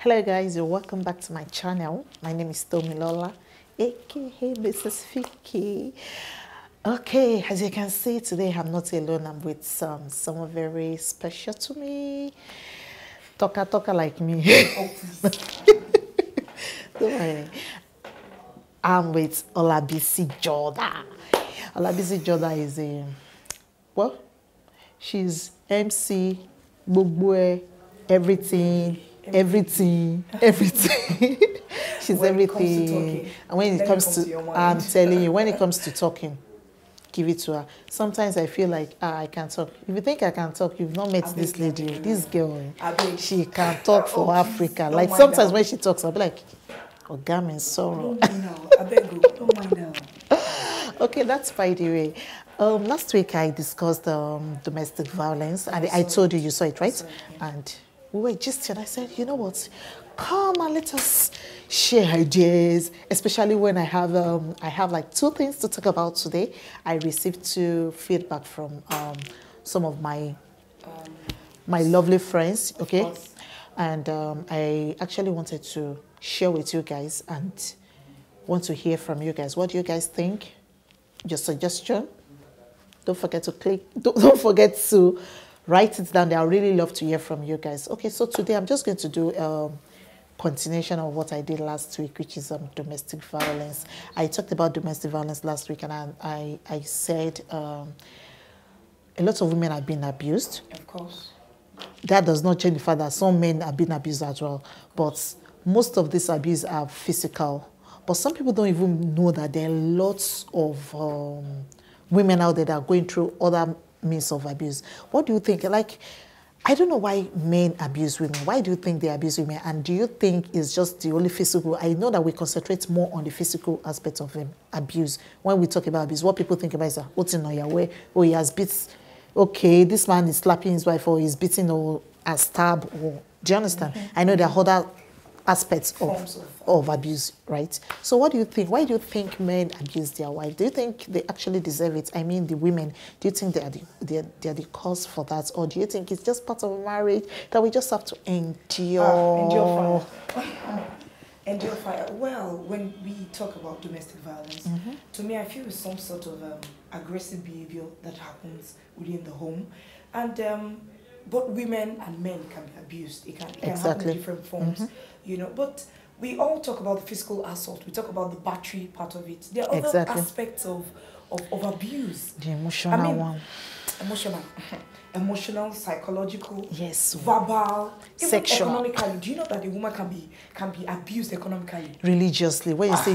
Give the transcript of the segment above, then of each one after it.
Hello guys, you're welcome back to my channel. My name is Tomilola, aka Mrs. Vicky. Okay, as you can see today I'm not alone. I'm with someone very special to me. Talker like me. Don't worry. I'm with Olabisi Jordan. Olabisi Jordan is a, well, she's MC, Bugwe, everything. She's when everything. And when it comes to I'm telling you, when it comes to talking, give it to her. Sometimes I feel like, I can talk. If you think I can talk, you've not met this lady, this girl. She can talk for Africa. Like sometimes when she talks, I'll be like, oh, gamin sorrow. Don't mind now. Okay, that's by the way. Last week I discussed domestic violence, and I told you saw it, right? Sorry, yeah. And we were just and I said, you know what? Come and let us share ideas, especially when I have like 2 things to talk about today. I received 2 feedback from some of my lovely friends, okay? And I actually wanted to share with you guys and want to hear from you guys. What do you guys think? Your suggestion? Don't forget to click, don't forget to write it down there. I really love to hear from you guys. Okay, so today I'm just going to do continuation of what I did last week, which is domestic violence. I talked about domestic violence last week, and I said a lot of women have been abused. Of course. That does not change the fact that some men have been abused as well, but most of this abuse are physical. But some people don't even know that there are lots of women out there that are going through other means of abuse. What do you think? Like, I don't know why men abuse women. Why do you think they abuse women? And do you think it's just the only physical? I know that we concentrate more on the physical aspect of abuse. When we talk about abuse, what people think about is, what's in your way? Oh, he has beat. Okay, this man is slapping his wife, or he's beating, or a stab. Or, do you understand? I know there are other aspects of abuse, right? So what do you think? Why do you think men abuse their wives? Do you think they actually deserve it? I mean, the women, do you think they are the cause for that? Or do you think it's just part of marriage that we just have to endure? Endure fire. Endure fire. Well, when we talk about domestic violence, to me, I feel it's some sort of aggressive behavior that happens within the home. And both women and men can be abused. It can happen in different forms, you know. But we all talk about the physical assault. We talk about the battery part of it. There are other aspects of abuse. The emotional one. Emotional, psychological, yes, verbal, sexual. Economically. Do you know that a woman can be abused economically? Religiously. When you say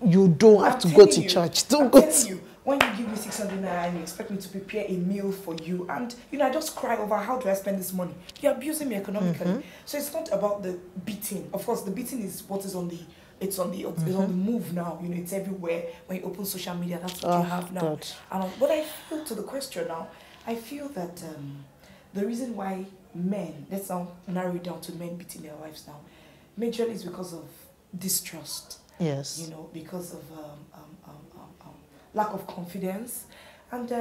you don't have to go to church. Don't go to you. When you give me 600 naira and you expect me to prepare a meal for you, and you know I just cry over how do I spend this money? You're abusing me economically. So it's not about the beating. Of course, the beating is what is on the it's on the move now. You know, it's everywhere. When you open social media, that's what you have now. But I feel to the question now, I feel that the reason why men, let's now narrow it down to men beating their wives now, majorly is because of distrust. Yes. You know, because of lack of confidence, and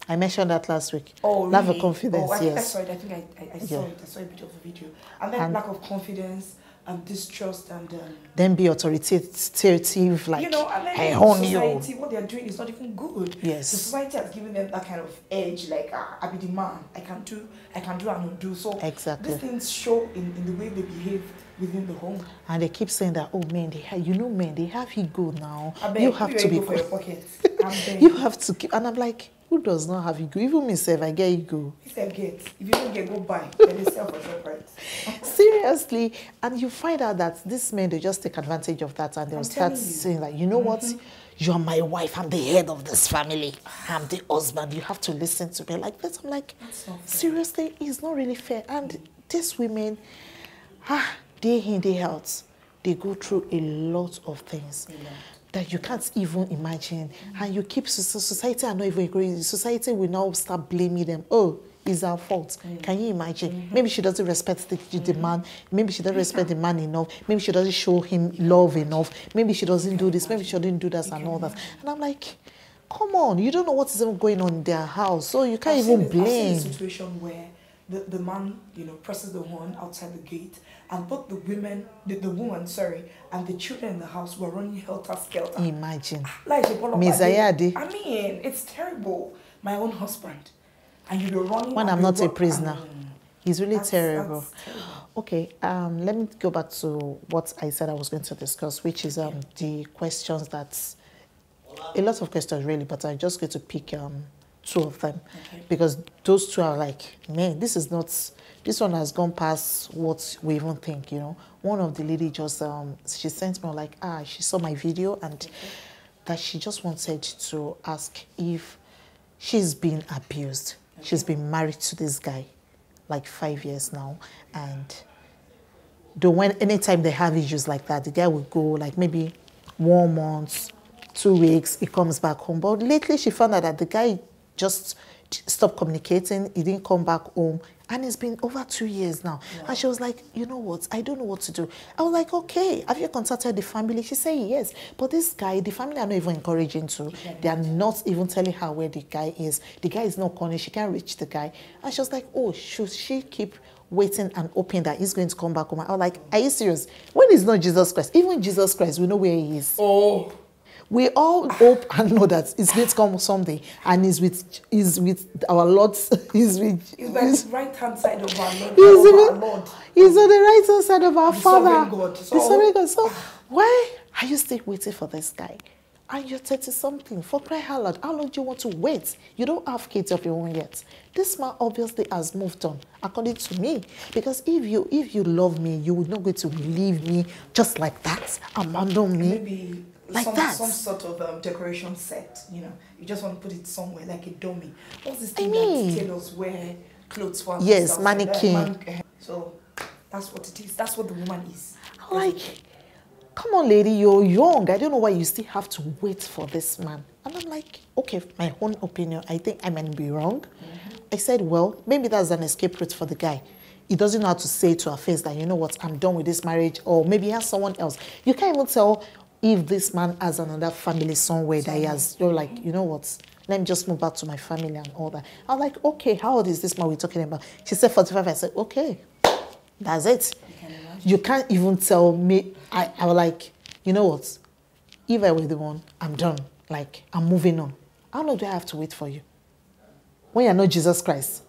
I mentioned that last week. Oh, really? Lack of confidence. Oh, yes. I saw it. I think I saw it. I saw a bit of the video, and then lack of confidence and distrust, and then be authoritative, like, you know, and then I own society, you. what they are doing is not even good. Yes. The society has given them that kind of edge, like I be the man. I can do and not do. So exactly. These things show in the way they behave within the home. And they keep saying that, oh men, men, they have ego now. You have to be for your pocket. You have to keep, and I'm like, who does not have ego? Even myself, I get ego. If you don't get, go buy. Then they sell for separate. Seriously. And you find out that these men, they just take advantage of that, and they'll start saying like, you know what? You're my wife. I'm the head of this family. I'm the husband. You have to listen to me like this. I'm like, seriously, it's not really fair. And these women, day in, day out, they go through a lot of things that you can't even imagine. And you keep, society are not even agreeing. Society will now start blaming them. Oh, it's our fault. Can you imagine? Maybe she doesn't respect the man. Maybe she doesn't respect the man enough. Maybe she doesn't show him love enough. Maybe she doesn't do this. Maybe she doesn't do that and all that. And I'm like, come on, you don't know what is even going on in their house, so you can't even blame. I've seen a situation where the man, you know, presses the horn outside the gate, and both the woman, sorry, and the children in the house were running helter-skelter. Imagine. Like, Mizayade. I mean, it's terrible. My own husband. And you're running. When I'm not a prisoner. It's really terrible. That's terrible. Okay, let me go back to what I said I was going to discuss, which is the questions that, a lot of questions really, but I'm just going to pick 2 of them. Okay. Because those 2 are like, man, this one has gone past what we even think, you know. One of the lady just, she sent me like, she saw my video and that she just wanted to ask if she's been abused. Okay. She's been married to this guy like 5 years now, and anytime they have issues like that, the guy will go like maybe 1 month, 2 weeks, he comes back home. But lately she found out that the guy just stopped communicating, he didn't come back home, and it's been over 2 years now. Wow. And she was like, you know what, I don't know what to do. I was like, okay, have you contacted the family? She said yes, but this guy, the family are not even encouraging to. They are not even telling her where the guy is. The guy is not calling, she can't reach the guy. And she was like, oh, should she keep waiting and hoping that he's going to come back home? I was like, are you serious? When it's not Jesus Christ, even Jesus Christ, we know where he is. Oh. We all hope and know that it's going to come someday, and he's with our Lord. He's by the right hand side of our Lord. He's on the right hand side of our Father. God. The sovereign God. So why are you still waiting for this guy? And you're 30-something. For crying out loud, how long do you want to wait? You don't have kids of your own yet. This man obviously has moved on, according to me. Because if you love me, you would not going to leave me just like that, abandon me. Maybe like some sort of decoration set, you know. You just want to put it somewhere like a dummy. What's this thing that tailors wear clothes for? Yes, mannequin. So that's what it is. That's what the woman is. Like, come on, lady, you're young. I don't know why you still have to wait for this man. And I'm like, okay, my own opinion, I think I might be wrong. I said, well, maybe that's an escape route for the guy. He doesn't know how to say to her face that, you know what, I'm done with this marriage, or maybe he has someone else. You can't even tell if this man has another family somewhere that he has, you're like, you know what, let me just move back to my family and all that. I was like, okay, how old is this man we're talking about? She said 45. I said, okay, that's it. You can't even tell me. I was like, you know what, if I were the one, I'm done. Like, I'm moving on. How long do I have to wait for you? When you're not Jesus Christ.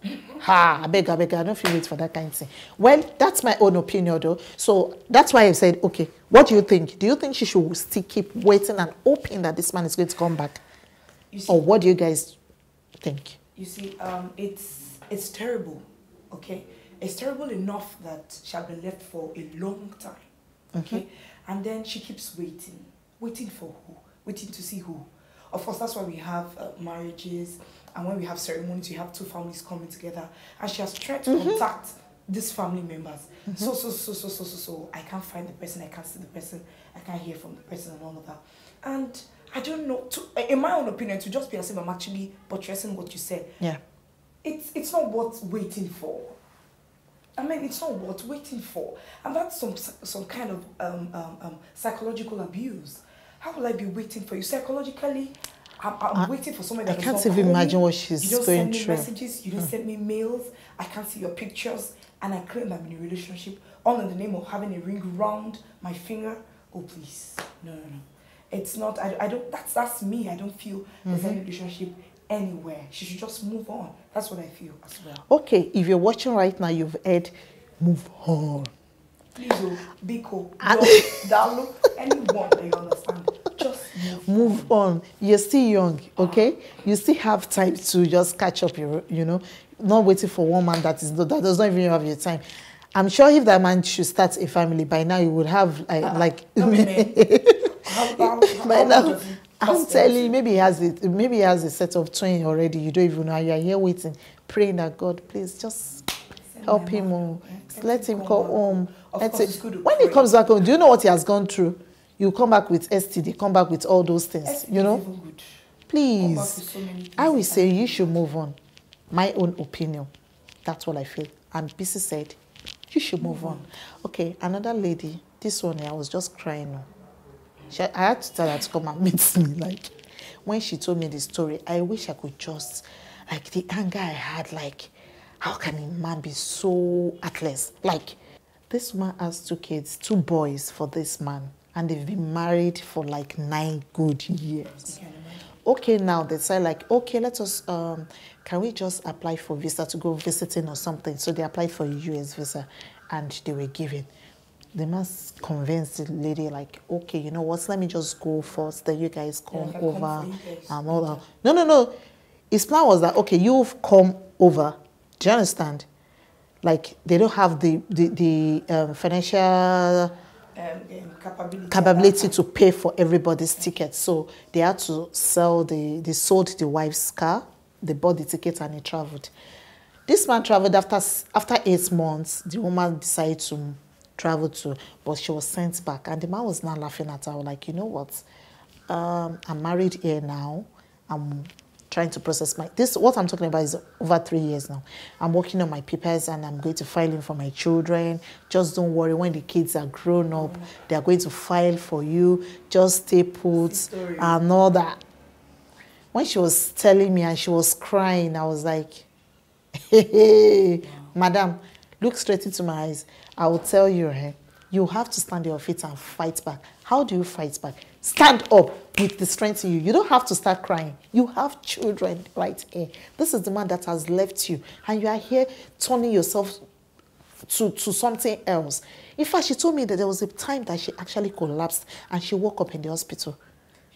I beg, I don't feel wait for that kind of thing. Well, that's my own opinion though. So that's why I said, okay, what do you think? Do you think she should still keep waiting and hoping that this man is going to come back? See, or what do you guys think? You see, it's terrible, okay? It's terrible enough that she had been left for a long time, okay? And then she keeps waiting. Waiting for who? Waiting to see who? Of course, that's why we have marriages, and when we have ceremonies, we have 2 families coming together. And she has tried to contact these family members. So, I can't find the person, I can't see the person, I can't hear from the person and all of that. And I don't know, in my own opinion, to just be as if I'm actually buttressing what you said. Yeah. It's not worth waiting for. I mean, it's not worth waiting for. And that's some kind of psychological abuse. How will I be waiting for you? Psychologically, I'm waiting for somebody that I can't even imagine what she's going through. You don't send me messages, you don't send me mails, I can't see your pictures, and I claim I'm in a relationship, all in the name of having a ring round my finger. Oh, please. No. It's not, I don't, that's me. I don't feel there's any relationship anywhere. She should just move on. That's what I feel as well. Okay, if you're watching right now, you've heard, move on. Please, Biko, download anyone that you understand. Just move on. You're still young, okay? You still have time to just catch up, you know, not waiting for one man that does not even have your time. I'm sure if that man should start a family by now, you would have by now. I'm telling you, maybe he has it. Maybe he has a set of twins already. You don't even know. You're here waiting, praying that God, please just help him home. Let him come home. When he comes back home, do you know what he has gone through? You come back with STD, come back with all those things. STD, you know, even good. Please. So I will say you should move on. My own opinion. That's what I feel. And BC said, you should move on. Okay, another lady. This one, I was just crying. I had to tell her to come and meet me. Like, when she told me the story, I wish I could just, like, the anger I had, like, How can a man be so heartless? Like, this man has 2 kids, 2 boys for this man, and they've been married for like 9 good years. Okay, now they say like, okay, let us, can we just apply for visa to go visiting or something? So they applied for a US visa, and they were given. The man convinced the lady like, okay, you know what, let me just go first, then you guys come over and all that. No. His plan was that, okay, you've come over. Do you understand? Like, they don't have the financial capability to pay for everybody's ticket. So they had to sell they sold the wife's car, they bought the ticket, and he traveled. This man traveled after 8 months. The woman decided to travel too, but she was sent back. And the man was now laughing at her, like, you know what? I'm married here now. I'm trying to process what I'm talking about is over 3 years now. I'm working on my papers and I'm going to file in for my children. Just don't worry, when the kids are grown up, they are going to file for you. Just stay put and all that. When she was telling me and she was crying, I was like, hey, madam, look straight into my eyes. I will tell you, you have to stand on your feet and fight back. How do you fight back? Stand up with the strength in you. You don't have to start crying. You have children right here. This is the man that has left you, and you are here turning yourself to something else. In fact, she told me that there was a time that she actually collapsed and she woke up in the hospital.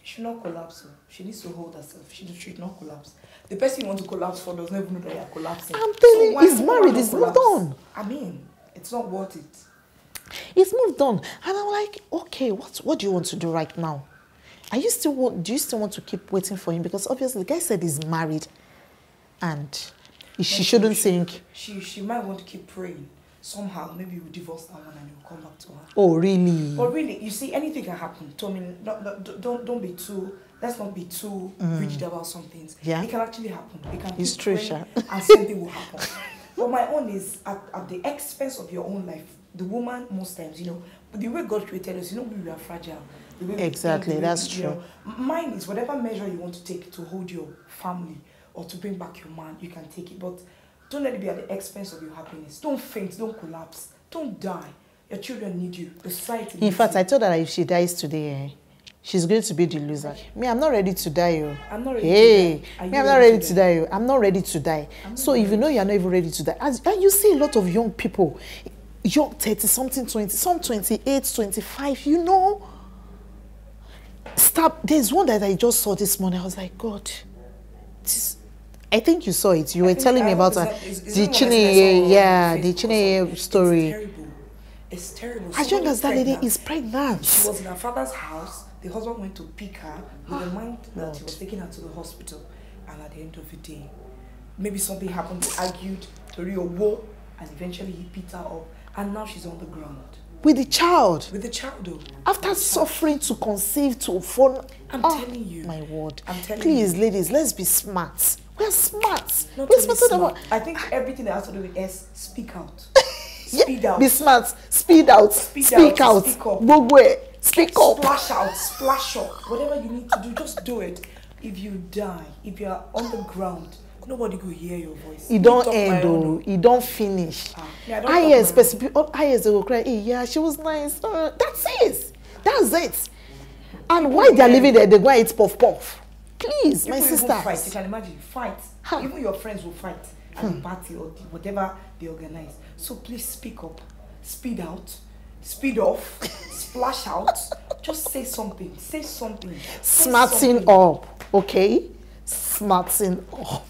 She should not collapse. She needs to hold herself. She should not collapse. The person you want to collapse for does not even know that you are collapsing. I'm telling you, he's married, he's moved on. I mean, it's not worth it. He's moved on. And I'm like, okay, what do you want to do right now? Do you still want to keep waiting for him? Because obviously the guy said he's married and she shouldn't think. She might want to keep praying. Somehow, maybe you will divorce that one and you'll come back to her. Oh, really? But really, you see, anything can happen. So, I mean, don't be too, let's not be too rigid about some things. Yeah. It can actually happen. It can it's true, Sha. And something will happen. But my own is at the expense of your own life. The woman, most times, you know, the way God created us, you know, we are fragile. Exactly, that's true. Mine is whatever measure you want to take to hold your family or to bring back your man, you can take it. But don't let it be at the expense of your happiness. Don't faint, don't collapse, don't die. Your children need you. The society. In fact, I told her that if she dies today, she's going to be the loser. Me, I'm not ready to die. I'm not ready to die. Me, I'm not ready to die. I'm not ready to die. So if you know you're not even ready to die, and you see a lot of young people, young 30-something, 20, some 28, 25, you know. Stop. There's one that I just saw this morning. I was like, God, I think you saw it. You were telling me about the Chineye story. It's terrible. It's terrible. As young as that lady is pregnant. She was in her father's house. The husband went to pick her with the mind that he was taking her to the hospital. And at the end of the day, maybe something happened. They argued, to real war, and eventually he picked her up. And now she's on the ground. With the child. With the child, though. After suffering to conceive, to fall. I'm telling you. My word. I'm telling Please, you. ladies, let's be smart. We're smart. We're smart. I think everything that has to do with S, speak out. Speed out. Be smart. Speed out. Speak out. Speak up. Go away. Speak up. Splash out. Splash up. Whatever you need to do, just do it. If you die, if you are on the ground, nobody will hear your voice. It don't end though. It don't finish. I hear specific. I hear they will cry. Hey, yeah, she was nice. That's it. That's it. And why they are living there, they go and eat puff puff. Please, my sister. Fight. You can imagine fight. Even your friends will fight at the party or whatever they organize. So please speak up, speed out, speed off, splash out. Just say something. Say something. Smarting up, okay? Smarting up.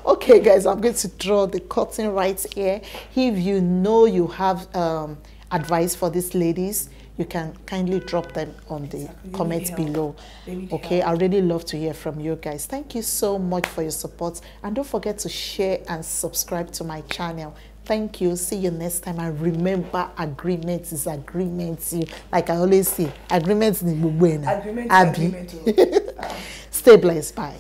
Okay, guys, I'm going to draw the curtain right here. If you know you have advice for these ladies, you can kindly drop them on the comments below. Okay, I really love to hear from you guys. Thank you so much for your support. And don't forget to share and subscribe to my channel. Thank you. See you next time. And remember, agreement is agreement. Like I always say, agreement is agreement. Agreement. Stay blessed. Bye.